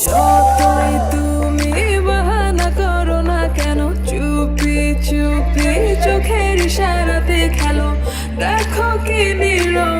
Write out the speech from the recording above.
যতই তুমি বাহানা করো না কেন, চুপি চুপি চোখের ইশারাতে খেলো, দেখো কি নীরব